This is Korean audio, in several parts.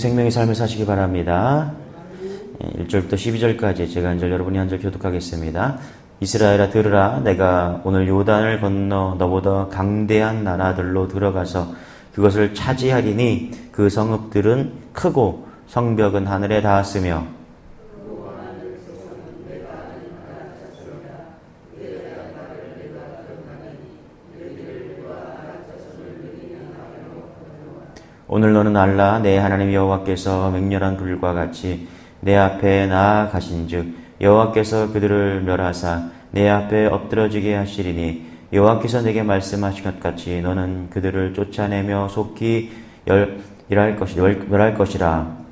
생명의 삶을 사시기 바랍니다. 1절부터 12절까지 제가 한 절 여러분이 한 절 교독하겠습니다. 이스라엘아 들으라. 내가 오늘 요단을 건너 너보다 강대한 나라들로 들어가서 그것을 차지하리니 그 성읍들은 크고 성벽은 하늘에 닿았으며 오늘 너는 알라. 내 하나님 여호와께서 맹렬한 불과 같이 내 앞에 나아가신즉 여호와께서 그들을 멸하사 내 앞에 엎드러지게 하시리니 여호와께서 내게 말씀하신 것 같이 너는 그들을 쫓아내며 속히 멸할 것이라.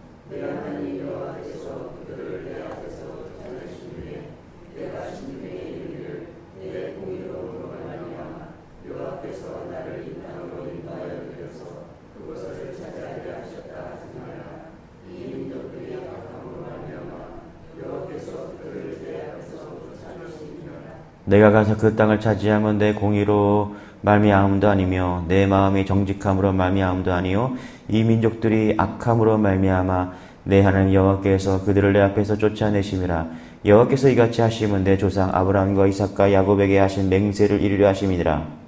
내가 가서 그 땅을 차지하면 내 공의로 말미암음도 아니며 내 마음이 정직함으로 말미암음도 아니요 이 민족들이 악함으로 말미암아 내 하나님 여호와께서 그들을 내 앞에서 쫓아내심이라. 여호와께서 이같이 하심은 내 조상 아브라함과 이삭과 야곱에게 하신 맹세를 이루려 하심이니라.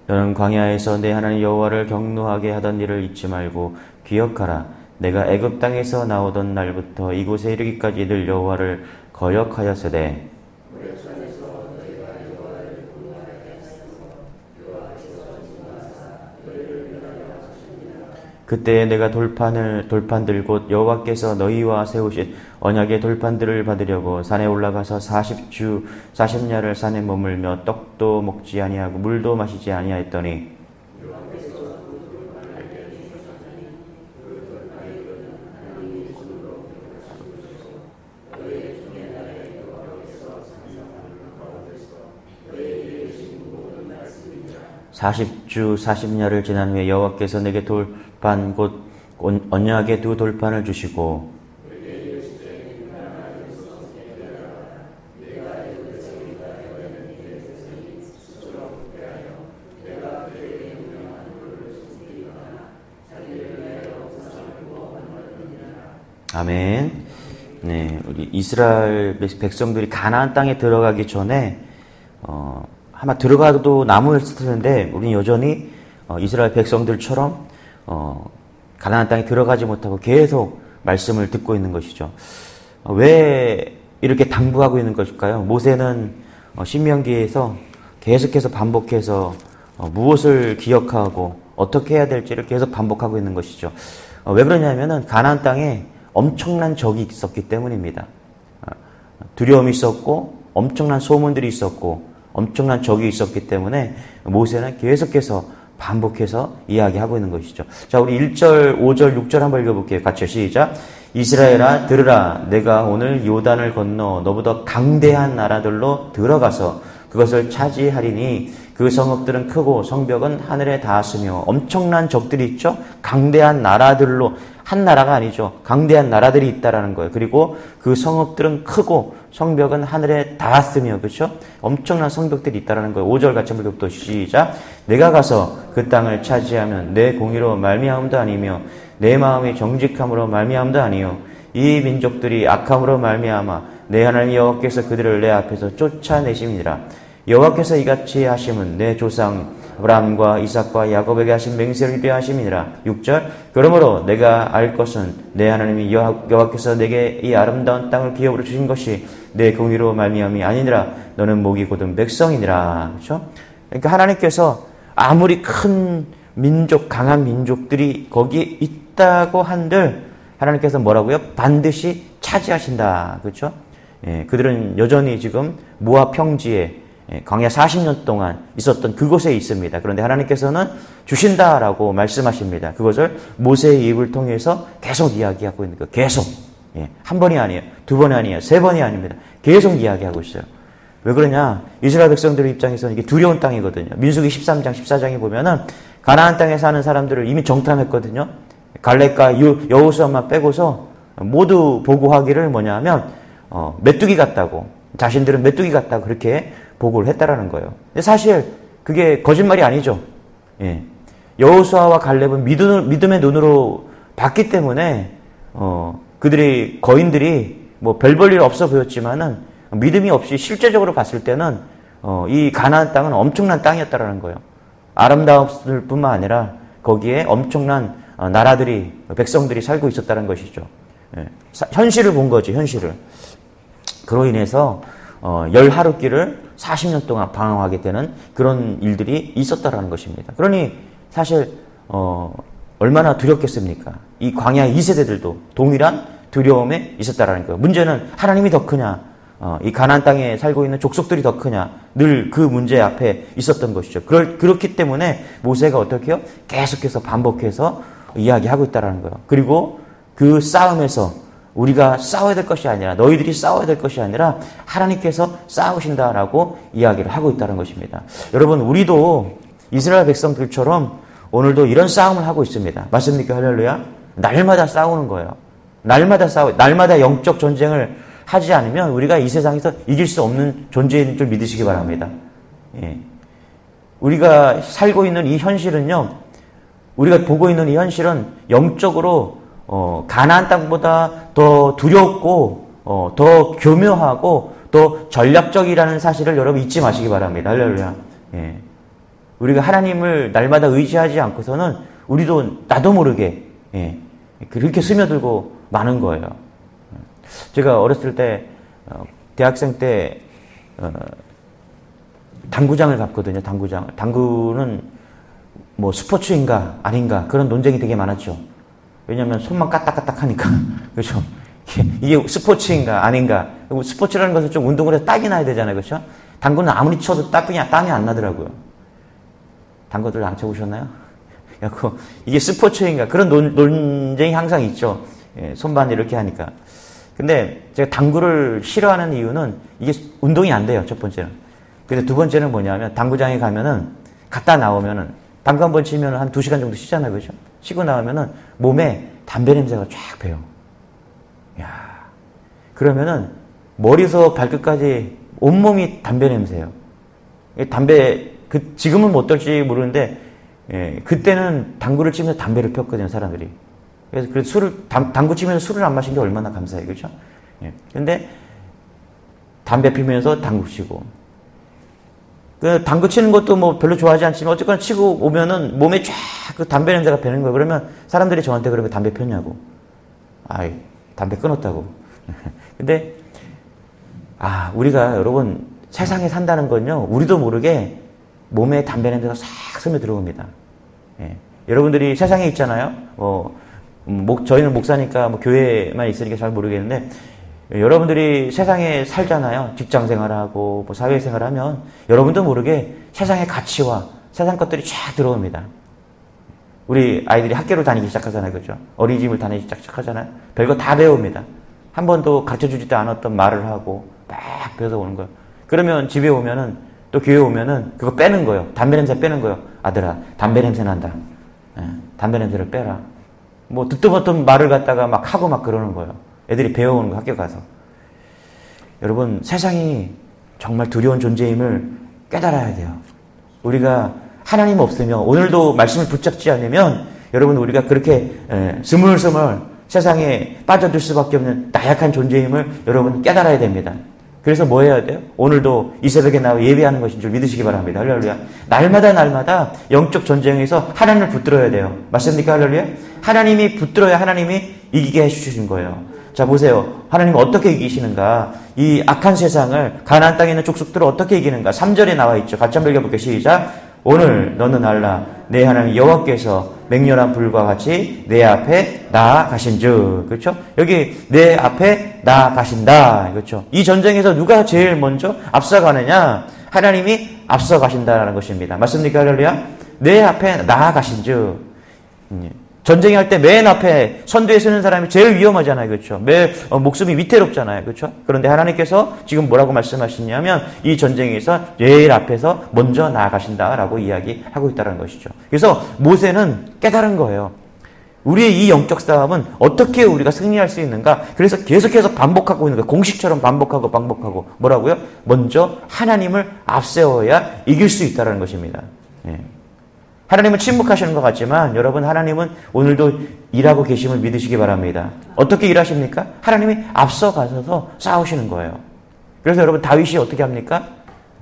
너는 광야에서 내 하나님 여호와를 경노하게 하던 일을 잊지 말고 기억하라. 내가 애굽 땅에서 나오던 날부터 이곳에 이르기까지 늘 여호와를 거역하였으되 그때에 내가 돌판들 곧 여호와께서 너희와 세우신 언약의 돌판들을 받으려고 산에 올라가서 40주 40야를 산에 머물며 떡도 먹지 아니하고 물도 마시지 아니하였더니 (40주 40야를) 지난 후에 여호와께서 내게 돌판 곧 언약의 두 돌판을 주시고 아멘. 네, 우리 이스라엘 백성들이 가나안 땅에 들어가기 전에 아마 들어가도 나무였을 텐데 우리는 여전히 이스라엘 백성들처럼 가나안 땅에 들어가지 못하고 계속 말씀을 듣고 있는 것이죠. 왜 이렇게 당부하고 있는 것일까요? 모세는 신명기에서 계속해서 반복해서 무엇을 기억하고 어떻게 해야 될지를 계속 반복하고 있는 것이죠. 왜 그러냐면은 가나안 땅에 엄청난 적이 있었기 때문입니다. 두려움이 있었고 엄청난 소문들이 있었고 엄청난 적이 있었기 때문에 모세는 계속해서 반복해서 이야기하고 있는 것이죠. 자, 우리 1절, 5절, 6절 한번 읽어볼게요. 같이 시작. 이스라엘아 들으라. 내가 오늘 요단을 건너 너보다 강대한 나라들로 들어가서 그것을 차지하리니 그 성읍들은 크고 성벽은 하늘에 닿았으며 엄청난 적들이 있죠. 강대한 나라들로, 한 나라가 아니죠. 강대한 나라들이 있다라는 거예요. 그리고 그 성읍들은 크고 성벽은 하늘에 닿았으며, 그렇죠? 엄청난 성벽들이 있다라는 거예요. 5절 같이 한번 읽어보도록 시작. 내가 가서 그 땅을 차지하면 내 공의로 말미암음도 아니며 내 마음이 정직함으로 말미암음도 아니요 이 민족들이 악함으로 말미암아 내 하나님 여호와께서 그들을 내 앞에서 쫓아내심이니라. 여호와께서 이같이 하심은 내 조상 아브라함과 이삭과 야곱에게 하신 맹세를 이루려 하심이니라. 6절. 그러므로 내가 알 것은 내 하나님이 여호와께서 내게 이 아름다운 땅을 기업으로 주신 것이 내 공의로 말미암이 아니니라. 너는 목이 곧은 백성이니라. 그렇죠? 그러니까 하나님께서 아무리 큰 민족, 강한 민족들이 거기에 있다고 한들 하나님께서 뭐라고요? 반드시 차지하신다. 그렇죠? 예, 그들은 여전히 지금 모압 평지에 광야 40년 동안 있었던 그곳에 있습니다. 그런데 하나님께서는 주신다라고 말씀하십니다. 그것을 모세의 입을 통해서 계속 이야기하고 있는 거예요. 계속. 예, 한 번이 아니에요. 두 번이 아니에요. 세 번이 아닙니다. 계속 이야기하고 있어요. 왜 그러냐? 이스라엘 백성들 입장에서는 이게 두려운 땅이거든요. 민수기 13장, 14장에 보면은 가나안 땅에 사는 사람들을 이미 정탐했거든요. 갈렙과 여호수아만 빼고서 모두 보고하기를 뭐냐면 메뚜기 같다고, 자신들은 메뚜기 같다고 그렇게 보고를 했다라는 거예요. 근데 사실 그게 거짓말이 아니죠. 예. 여호수아와 갈렙은 믿음의 눈으로 봤기 때문에 그들이 거인들이 뭐 별 볼 일 없어 보였지만은 믿음이 없이 실제적으로 봤을 때는 이 가나안 땅은 엄청난 땅이었다라는 거예요. 아름다웠을 뿐만 아니라 거기에 엄청난 나라들이, 백성들이 살고 있었다는 것이죠. 예. 현실을 본 거지, 현실을. 그로 인해서 10하루길을 40년 동안 방황하게 되는 그런 일들이 있었다라는 것입니다. 그러니 사실 얼마나 두렵겠습니까? 이 광야 2세대들도 동일한 두려움에 있었다라는 거예요. 문제는 하나님이 더 크냐, 이 가나안 땅에 살고 있는 족속들이 더 크냐, 늘 그 문제 앞에 있었던 것이죠. 그렇기 때문에 모세가 어떻게 해요? 계속해서 반복해서 이야기하고 있다라는 거예요. 그리고 그 싸움에서 우리가 싸워야 될 것이 아니라, 너희들이 싸워야 될 것이 아니라 하나님께서 싸우신다라고 이야기를 하고 있다는 것입니다. 여러분, 우리도 이스라엘 백성들처럼 오늘도 이런 싸움을 하고 있습니다. 맞습니까? 할렐루야. 날마다 싸우는 거예요. 날마다 영적 전쟁을 하지 않으면 우리가 이 세상에서 이길 수 없는 존재인 줄 믿으시기 바랍니다. 예. 우리가 살고 있는 이 현실은요, 우리가 보고 있는 이 현실은 영적으로 가나안 땅보다 더 두렵고 더 교묘하고 더 전략적이라는 사실을 여러분 잊지 마시기 바랍니다. 할렐루야. 예. 우리가 하나님을 날마다 의지하지 않고서는 우리도 나도 모르게 그렇게 스며들고 마는 거예요. 제가 어렸을 때 대학생 때 당구장을 갔거든요. 당구는 뭐 스포츠인가 아닌가 그런 논쟁이 되게 많았죠. 왜냐하면 손만 까딱까딱 하니까 그렇죠. 이게 스포츠인가 아닌가. 스포츠라는 것은 좀 운동을 해서 땀이 나야 되잖아요. 그렇죠. 당구는 아무리 쳐도 땀이 안 나더라고요. 당구들 안 쳐보셨나요? 이게 스포츠인가 그런 논쟁이 항상 있죠. 예, 손반 이렇게 하니까. 근데 제가 당구를 싫어하는 이유는 이게 운동이 안 돼요. 첫 번째는. 근데 두 번째는 뭐냐면 당구장에 가면은 갔다 나오면은 당구 한 번 치면은 한 2시간 정도 쉬잖아요. 그죠? 쉬고 나오면은 몸에 담배 냄새가 쫙 배요. 야. 그러면은 머리에서 발끝까지 온몸이 담배 냄새예요. 담배 지금은 못 떨지 모르는데 그때는 당구를 치면서 담배를 폈거든요, 사람들이. 그래서 당구 치면서 술을 안 마신 게 얼마나 감사해요, 그렇죠? 근데 담배 피면서 당구 치고, 그 당구 치는 것도 뭐 별로 좋아하지 않지만 어쨌거나 치고 오면은 몸에 쫙 그 담배 냄새가 배는 거예요. 그러면 사람들이 저한테 그러면 담배 폈냐고, 담배 끊었다고. 근데 우리가 여러분 세상에 산다는 건요, 우리도 모르게 몸에 담배 냄새가 싹 스며 들어옵니다. 예. 여러분들이 세상에 있잖아요. 저희는 목사니까 뭐 교회만 있으니까 잘 모르겠는데, 여러분들이 세상에 살잖아요. 직장 생활하고 뭐 사회 생활하면 여러분도 모르게 세상의 가치와 세상 것들이 쫙 들어옵니다. 우리 아이들이 학교를 다니기 시작하잖아요. 그죠? 어린이집을 다니기 시작하잖아요. 별거 다 배웁니다. 한 번도 가르쳐주지도 않았던 말을 하고 막 배워서 오는 거예요. 그러면 집에 오면은 또 교회 오면은 그거 빼는 거예요. 담배 냄새 빼는 거예요. 아들아, 담배 냄새 난다. 담배 냄새를 빼라. 뭐 듣도 보던 말을 갖다가 막 하고 막 그러는 거예요. 애들이 배워오는 거 학교 가서. 여러분, 세상이 정말 두려운 존재임을 깨달아야 돼요. 우리가 하나님 없으면, 오늘도 말씀을 붙잡지 않으면 여러분 우리가 그렇게 스물스물 세상에 빠져들 수밖에 없는 나약한 존재임을 여러분 깨달아야 됩니다. 그래서 뭐 해야 돼요? 오늘도 이 새벽에 나와 예배하는 것인 줄 믿으시기 바랍니다. 할렐루야. 날마다 영적 전쟁에서 하나님을 붙들어야 돼요. 맞습니까? 할렐루야. 하나님이 붙들어야 하나님이 이기게 해주신 거예요. 자, 보세요. 하나님 어떻게 이기시는가? 이 악한 세상을, 가나안 땅에 있는 족속들을 어떻게 이기는가? 3절에 나와 있죠. 같이 한번 읽어볼게요. 시작. 오늘 너는 알라. 내 하나님 여호와께서 맹렬한 불과 같이 내 앞에 나아가신즉. 그렇죠? 여기 내 앞에 나아가신다. 그렇죠? 이 전쟁에서 누가 제일 먼저 앞서가느냐? 하나님이 앞서가신다라는 것입니다. 맞습니까? 할렐루야. 내 앞에 나아가신즉. 전쟁할 때 맨 앞에 선두에 서는 사람이 제일 위험하잖아요. 그렇죠? 목숨이 위태롭잖아요. 그렇죠? 그런데 하나님께서 지금 뭐라고 말씀하시냐면 이 전쟁에서 제일 앞에서 먼저 나아가신다라고 이야기하고 있다는 것이죠. 그래서 모세는 깨달은 거예요. 우리의 이 영적 싸움은 어떻게 우리가 승리할 수 있는가? 그래서 계속해서 반복하고 있는 거예요. 공식처럼 반복하고 뭐라고요? 먼저 하나님을 앞세워야 이길 수 있다는 것입니다. 예. 하나님은 침묵하시는 것 같지만 여러분, 하나님은 오늘도 일하고 계심을 믿으시기 바랍니다. 어떻게 일하십니까? 하나님이 앞서가셔서 싸우시는 거예요. 그래서 여러분, 다윗이 어떻게 합니까?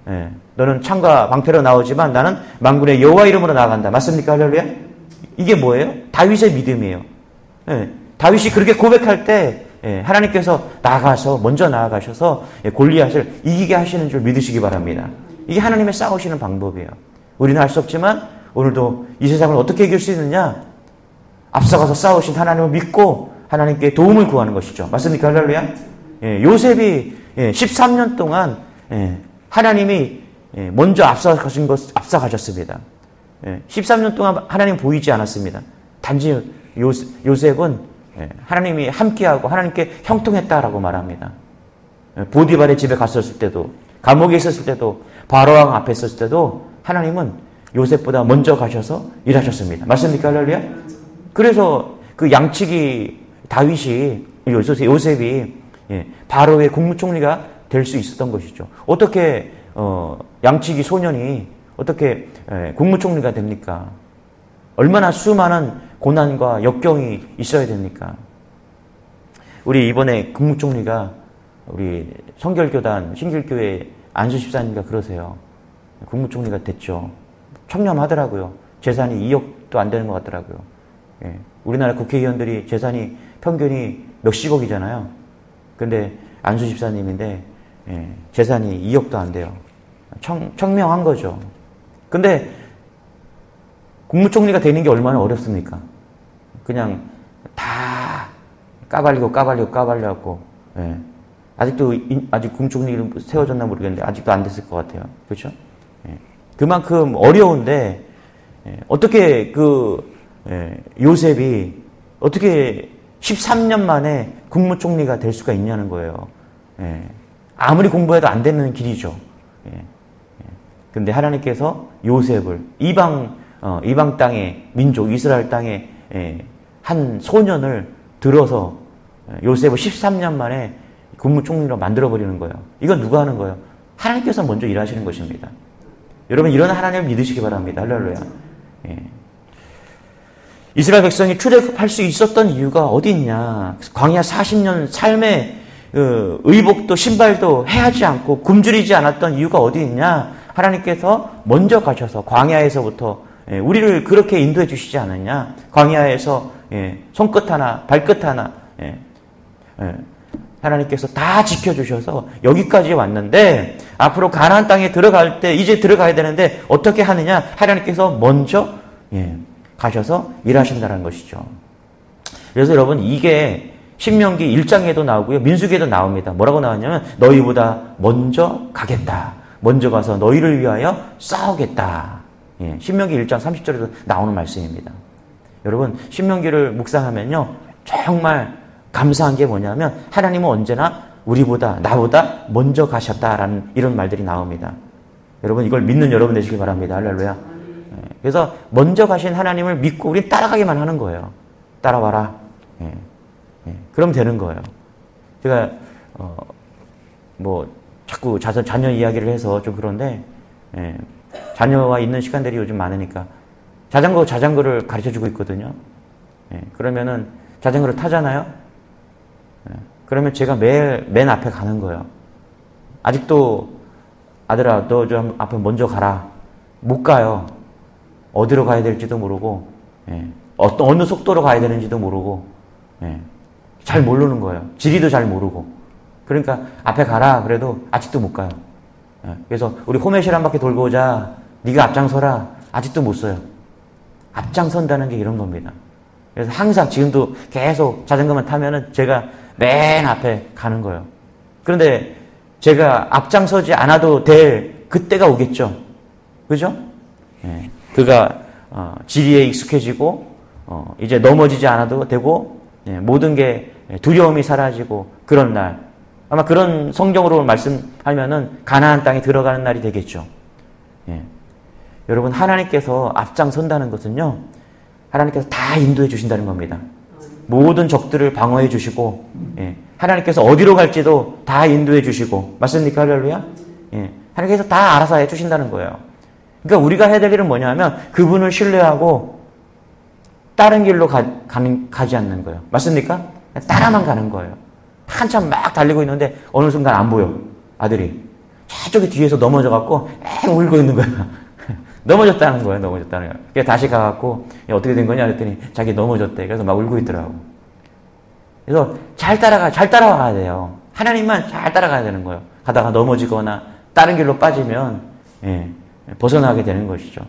예. 너는 창과 방패로 나오지만 나는 만군의 여호와 이름으로 나아간다. 맞습니까? 할렐루야? 이게 뭐예요? 다윗의 믿음이에요. 예. 다윗이 그렇게 고백할 때 하나님께서 먼저 나아가셔서 골리앗을 이기게 하시는 줄 믿으시기 바랍니다. 이게 하나님의 싸우시는 방법이에요. 우리는 할 수 없지만 오늘도 이 세상을 어떻게 이길 수 있느냐? 앞서가서 싸우신 하나님을 믿고 하나님께 도움을 구하는 것이죠. 맞습니까? 할렐루야? 요셉이 13년 동안 하나님이 먼저 앞서가셨습니다. 13년 동안 하나님 보이지 않았습니다. 단지 요셉은 하나님이 함께하고 하나님께 형통했다라고 말합니다. 보디발의 집에 갔었을 때도, 감옥에 있었을 때도, 바로왕 앞에 있었을 때도 하나님은 요셉보다 먼저 가셔서 일하셨습니다. 맞습니까? 할렐루야? 그래서 그 양치기 다윗이, 요셉이 바로의 국무총리가 될 수 있었던 것이죠. 어떻게 양치기 소년이 어떻게 국무총리가 됩니까? 얼마나 수많은 고난과 역경이 있어야 됩니까? 우리 이번에 국무총리가 우리 성결교단 신길교회 안수 집사님과 그러세요. 국무총리가 됐죠. 청렴하더라고요. 재산이 2억도 안 되는 것 같더라고요. 우리나라 국회의원들이 재산이 평균이 몇십억이잖아요. 근데 안수 집사님인데 재산이 2억도 안 돼요. 청명한 거죠. 근데 국무총리가 되는 게 얼마나 어렵습니까? 그냥 다 까발리고 아직 국무총리를 세워졌나 모르겠는데 아직도 안 됐을 것 같아요. 그렇죠? 그만큼 어려운데 어떻게 요셉이 어떻게 13년 만에 국무총리가 될 수가 있냐는 거예요. 아무리 공부해도 안 되는 길이죠. 근데 하나님께서 요셉을 이방 땅의 민족, 이스라엘 땅의 한 소년을 들어서 요셉을 13년 만에 국무총리로 만들어버리는 거예요. 이건 누가 하는 거예요? 하나님께서 먼저 일하시는 것입니다. 여러분, 이런 하나님을 믿으시기 바랍니다. 할렐루야. 이스라엘 백성이 출애굽할 수 있었던 이유가 어디 있냐? 광야 40년 삶의 의복도 신발도 해하지 않고 굶주리지 않았던 이유가 어디 있냐? 하나님께서 먼저 가셔서 광야에서부터 우리를 그렇게 인도해 주시지 않았냐? 광야에서 손끝 하나 발끝 하나 하나님께서 다 지켜주셔서 여기까지 왔는데 앞으로 가나안 땅에 들어갈 때 이제 들어가야 되는데 어떻게 하느냐? 하나님께서 먼저 가셔서 일하신다는 것이죠. 그래서 여러분, 이게 신명기 1장에도 나오고요. 민수기에도 나옵니다. 뭐라고 나왔냐면 너희보다 먼저 가겠다. 먼저 가서 너희를 위하여 싸우겠다. 신명기 1장 30절에도 나오는 말씀입니다. 여러분, 신명기를 묵상하면요, 정말 감사한 게 뭐냐면 하나님은 언제나 우리보다 나보다 먼저 가셨다라는 이런 말들이 나옵니다. 여러분, 이걸 믿는 여러분 되시기 바랍니다. 할렐루야. 그래서 먼저 가신 하나님을 믿고 우린 따라가기만 하는 거예요. 따라와라. 그럼 되는 거예요. 제가 자꾸 자녀 이야기를 해서 좀 그런데 자녀와 있는 시간들이 요즘 많으니까 자전거를 가르쳐주고 있거든요. 그러면은 자전거를 타잖아요. 그러면 제가 매일 맨 앞에 가는 거예요. 아직도 아들아, 너 좀 앞에 먼저 가라. 못 가요. 어디로 가야 될지도 모르고, 어느 속도로 가야 되는지도 모르고, 잘 모르는 거예요. 지리도 잘 모르고. 그러니까 앞에 가라 그래도 아직도 못 가요. 그래서 우리 호메실 한 바퀴 돌고 오자. 네가 앞장서라. 아직도 못 써요. 앞장선다는 게 이런 겁니다. 그래서 항상 지금도 계속 자전거만 타면은 제가 맨 앞에 가는 거예요. 그런데 제가 앞장서지 않아도 될 그때가 오겠죠. 그죠? 그가 지리에 익숙해지고 이제 넘어지지 않아도 되고 모든 게 두려움이 사라지고 그런 날, 아마 그런 성경으로 말씀하면은 가나안 땅에 들어가는 날이 되겠죠. 여러분, 하나님께서 앞장선다는 것은요, 하나님께서 다 인도해 주신다는 겁니다. 모든 적들을 방어해 주시고, 예. 하나님께서 어디로 갈지도 다 인도해 주시고, 맞습니까? 할렐루야? 예. 하나님께서 다 알아서 해 주신다는 거예요. 그러니까 우리가 해야 될 일은 뭐냐면 그분을 신뢰하고 다른 길로 가지 않는 거예요. 맞습니까? 따라만 가는 거예요. 한참 막 달리고 있는데 어느 순간 안 보여. 아들이. 저쪽에 뒤에서 넘어져갖고 울고 있는 거야. 넘어졌다는 거예요. 넘어졌다는 거예요. 그래서 다시 가갖고 어떻게 된 거냐 그랬더니 자기 넘어졌대. 그래서 막 울고 있더라고. 그래서 잘 따라가야 돼요. 하나님만 잘 따라가야 되는 거예요. 가다가 넘어지거나 다른 길로 빠지면 벗어나게 되는 것이죠.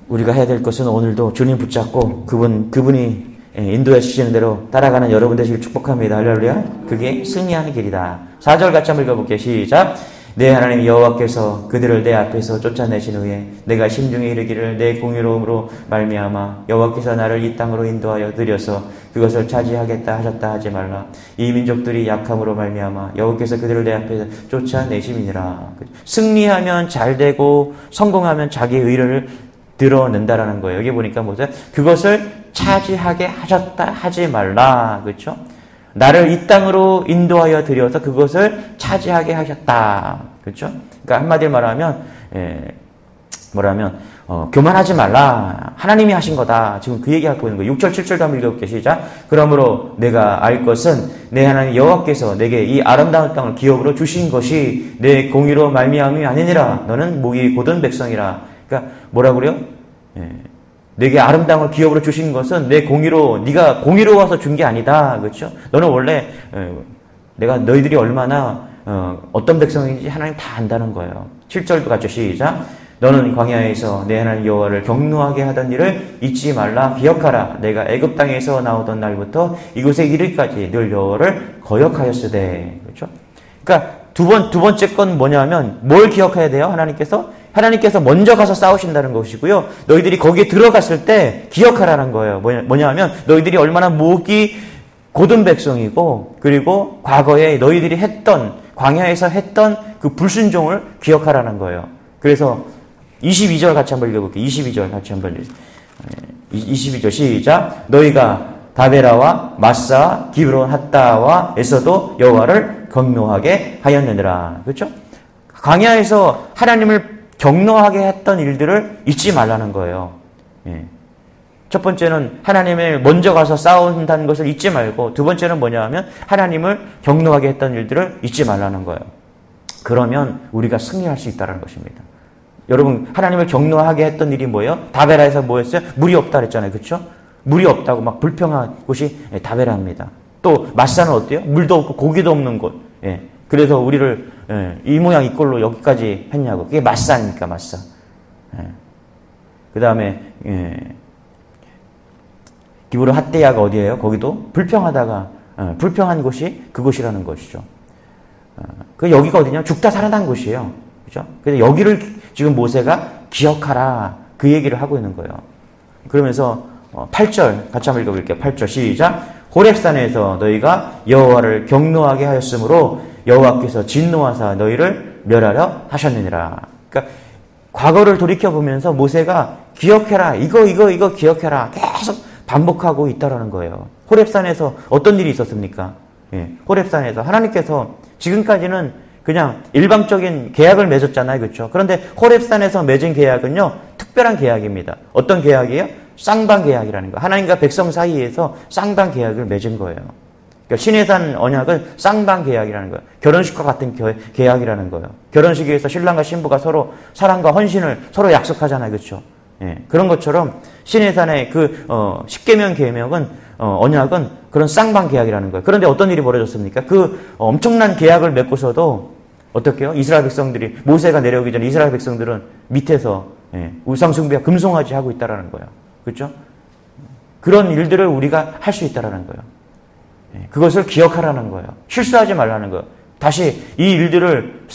우리가 해야 될 것은 오늘도 주님 붙잡고 그분이 인도해 주시는 대로 따라가는 여러분 되시길 축복합니다. 할렐루야. 그게 승리하는 길이다. 4절 같이 한번 읽어볼게요. 시작. 내 하나님 여호와께서 그들을 내 앞에서 쫓아내신 후에 내가 심중에 이르기를 내 공의로움으로 말미암아 여호와께서 나를 이 땅으로 인도하여 들여서 그것을 차지하겠다 하셨다 하지 말라. 이 민족들이 약함으로 말미암아 여호와께서 그들을 내 앞에서 쫓아내심이니라. 승리하면 잘되고 성공하면 자기 의를 드러낸다라는 거예요. 여기 보니까 뭐죠? 그것을 차지하게 하셨다 하지 말라. 그렇죠? 나를 이 땅으로 인도하여 들여서 그것을 차지하게 하셨다. 그렇죠? 그러니까 한마디로 말하면 교만하지 말라. 하나님이 하신 거다. 지금 그 얘기하고 있는 거예요. 6절 7절도 한번 읽어볼게요. 시작. 그러므로 내가 알 것은 내 하나님 여호와께서 내게 이 아름다운 땅을 기업으로 주신 것이 내 공의로 말미암음이 아니니라. 너는 목이 곧은 백성이라. 그러니까 뭐라고요? 내게 아름다운 걸 기업으로 주신 것은 내 공의로, 네가 공의로워서 준 게 아니다. 그렇죠? 너는 원래 내가 너희들이 얼마나 어떤 백성인지 하나님 다 안다는 거예요. 7절도 같이 시작. 너는 광야에서 내 하나님 여호와를 경노하게 하던 일을 잊지 말라. 기억하라. 내가 애굽 땅에서 나오던 날부터 이곳에 이르기까지 늘 여호와를 거역하였으되. 그렇죠? 그러니까 두 번째 건 뭐냐면 뭘 기억해야 돼요? 하나님께서 먼저 가서 싸우신다는 것이고요. 너희들이 거기에 들어갔을 때 기억하라는 거예요. 뭐냐면 너희들이 얼마나 목이 곧은 백성이고 그리고 과거에 너희들이 광야에서 했던 그 불순종을 기억하라는 거예요. 그래서 22절 같이 한번 읽어볼게요. 22절 같이 한번 읽어볼게요. 22절 시작. 너희가 다베라와 마사, 기브론, 핫다와 에서도 여호와를 경노하게 하였느니라. 그렇죠? 광야에서 하나님을 경노하게 했던 일들을 잊지 말라는 거예요. 첫 번째는 하나님을 먼저 가서 싸운다는 것을 잊지 말고 두 번째는 뭐냐 하면 하나님을 경노하게 했던 일들을 잊지 말라는 거예요. 그러면 우리가 승리할 수 있다는 것입니다. 여러분 하나님을 경노하게 했던 일이 뭐예요? 다베라에서 뭐였어요? 물이 없다 그랬잖아요. 그렇죠? 물이 없다고 막 불평한 곳이 다베라입니다. 또 마사는 어때요? 물도 없고 고기도 없는 곳. 그래서 우리를 이 모양 이 꼴로 여기까지 했냐고. 그게 마사니까 마사. 그 다음에 기브론 핫데야가 어디예요? 거기도 불평하다가 불평한 곳이 그곳이라는 것이죠. 그 여기가 어디냐? 죽다 살아난 곳이에요. 그죠? 그래서 여기를 지금 모세가 기억하라 그 얘기를 하고 있는 거예요. 그러면서 8절 같이 한번 읽어볼게요. 8절 시작. 호렙산에서 너희가 여호와를 경노하게 하였으므로 여호와께서 진노하사 너희를 멸하려 하셨느니라. 그러니까 과거를 돌이켜보면서 모세가 기억해라. 이거 기억해라. 계속 반복하고 있다라는 거예요. 호렙산에서 어떤 일이 있었습니까? 호렙산에서 하나님께서 지금까지는 그냥 일방적인 계약을 맺었잖아요. 그렇죠? 그런데 호렙산에서 맺은 계약은요. 특별한 계약입니다. 어떤 계약이에요? 쌍방 계약이라는 거. 하나님과 백성 사이에서 쌍방 계약을 맺은 거예요. 그러니까 시내산 언약은 쌍방 계약이라는 거예요. 결혼식과 같은 계약이라는 거예요. 결혼식에서 신랑과 신부가 서로 사랑과 헌신을 서로 약속하잖아요. 그렇죠? 그런 것처럼 시내산의 그 십계명 계명은 언약은 그런 쌍방 계약이라는 거예요. 그런데 어떤 일이 벌어졌습니까? 그 엄청난 계약을 맺고서도 어떻게 해요? 이스라엘 백성들이 모세가 내려오기 전에 이스라엘 백성들은 밑에서 우상숭배와 금송아지 하고 있다라는 거예요. 그렇죠? 그런 일들을 우리가 할 수 있다라는 거예요. 그것을 기억하라는 거예요. 실수하지 말라는 거예요. 다시 이 일들을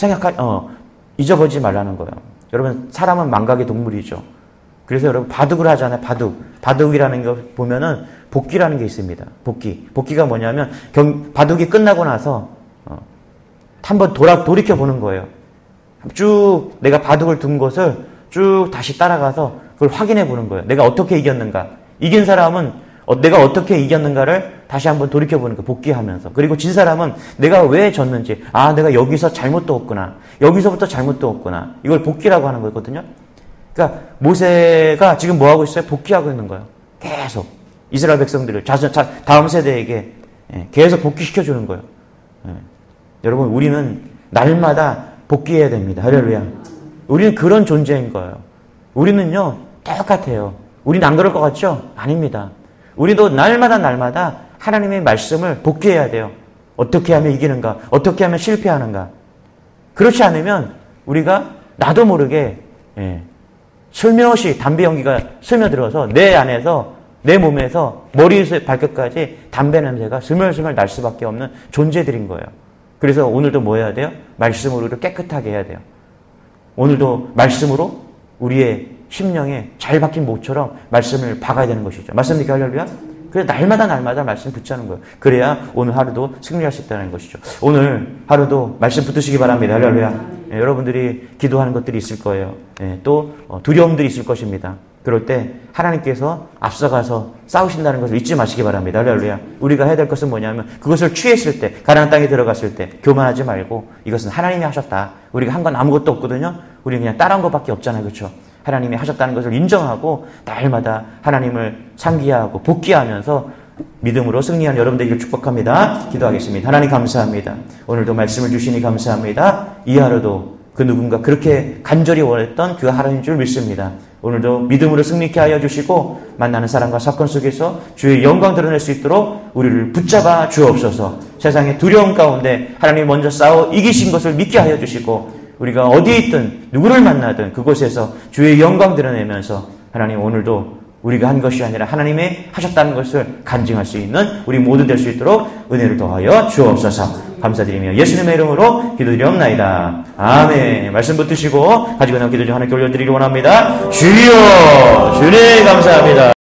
잊어버리지 말라는 거예요. 여러분 사람은 망각의 동물이죠. 그래서 여러분 바둑을 하잖아요. 바둑이라는 거 보면은 복기라는 게 있습니다. 복기가 뭐냐면 바둑이 끝나고 나서 한번 돌이켜 보는 거예요. 쭉 내가 바둑을 둔 곳을 쭉 다시 따라가서 그걸 확인해 보는 거예요. 내가 어떻게 이겼는가. 이긴 사람은 내가 어떻게 이겼는가를 다시 한번 돌이켜보는 거예요. 복귀하면서. 그리고 진 사람은 내가 왜 졌는지, 내가 여기서 잘못도 없구나. 여기서부터 잘못도 없구나. 이걸 복귀라고 하는 거거든요. 그러니까 모세가 지금 뭐 하고 있어요? 복귀하고 있는 거예요. 계속 이스라엘 백성들을 다음 세대에게 계속 복귀시켜주는 거예요. 여러분, 우리는 날마다 복귀해야 됩니다. 할렐루야. 우리는 그런 존재인 거예요. 우리는요, 똑같아요. 우리는 안 그럴 것 같죠? 아닙니다. 우리도 날마다 하나님의 말씀을 복귀해야 돼요. 어떻게 하면 이기는가? 어떻게 하면 실패하는가? 그렇지 않으면 우리가 나도 모르게 슬며시 담배 연기가 스며들어서 내 안에서, 내 몸에서 머리에서 발끝까지 담배 냄새가 스멀스멀 날 수밖에 없는 존재들인 거예요. 그래서 오늘도 뭐 해야 돼요? 말씀으로 우리를 깨끗하게 해야 돼요. 오늘도 말씀으로 우리의 심령에 잘 박힌 목처럼 말씀을 박아야 되는 것이죠. 맞습니까? 할렐루야? 그래서 날마다 말씀 붙잡는 거예요. 그래야 오늘 하루도 승리할 수 있다는 것이죠. 오늘 하루도 말씀 붙으시기 바랍니다. 할렐루야. 여러분들이 기도하는 것들이 있을 거예요. 또 두려움들이 있을 것입니다. 그럴 때 하나님께서 앞서가서 싸우신다는 것을 잊지 마시기 바랍니다. 할렐루야. 우리가 해야 될 것은 뭐냐면 그것을 취했을 때, 가나안 땅에 들어갔을 때 교만하지 말고 이것은 하나님이 하셨다. 우리가 한 건 아무것도 없거든요. 우리는 그냥 따라한 것밖에 없잖아요. 그렇죠? 하나님이 하셨다는 것을 인정하고 날마다 하나님을 상기하고 복귀하면서 믿음으로 승리하는 여러분들에게 축복합니다. 기도하겠습니다. 하나님 감사합니다. 오늘도 말씀을 주시니 감사합니다. 이 하루도 그 누군가 그렇게 간절히 원했던 그 하루인 줄 믿습니다. 오늘도 믿음으로 승리케 하여 주시고 만나는 사람과 사건 속에서 주의 영광 드러낼 수 있도록 우리를 붙잡아 주옵소서. 세상의 두려움 가운데 하나님이 먼저 싸워 이기신 것을 믿게 하여 주시고 우리가 어디에 있든 누구를 만나든 그곳에서 주의 영광 드러내면서 하나님 오늘도 우리가 한 것이 아니라 하나님이 하셨다는 것을 간증할 수 있는 우리 모두 될 수 있도록 은혜를 더하여 주옵소서. 감사드리며 예수님의 이름으로 기도드리옵나이다. 아멘. 말씀 붙드시고 가지고 나온 기도 중 하나님께 올려드리기 원합니다. 주여 주님 감사합니다.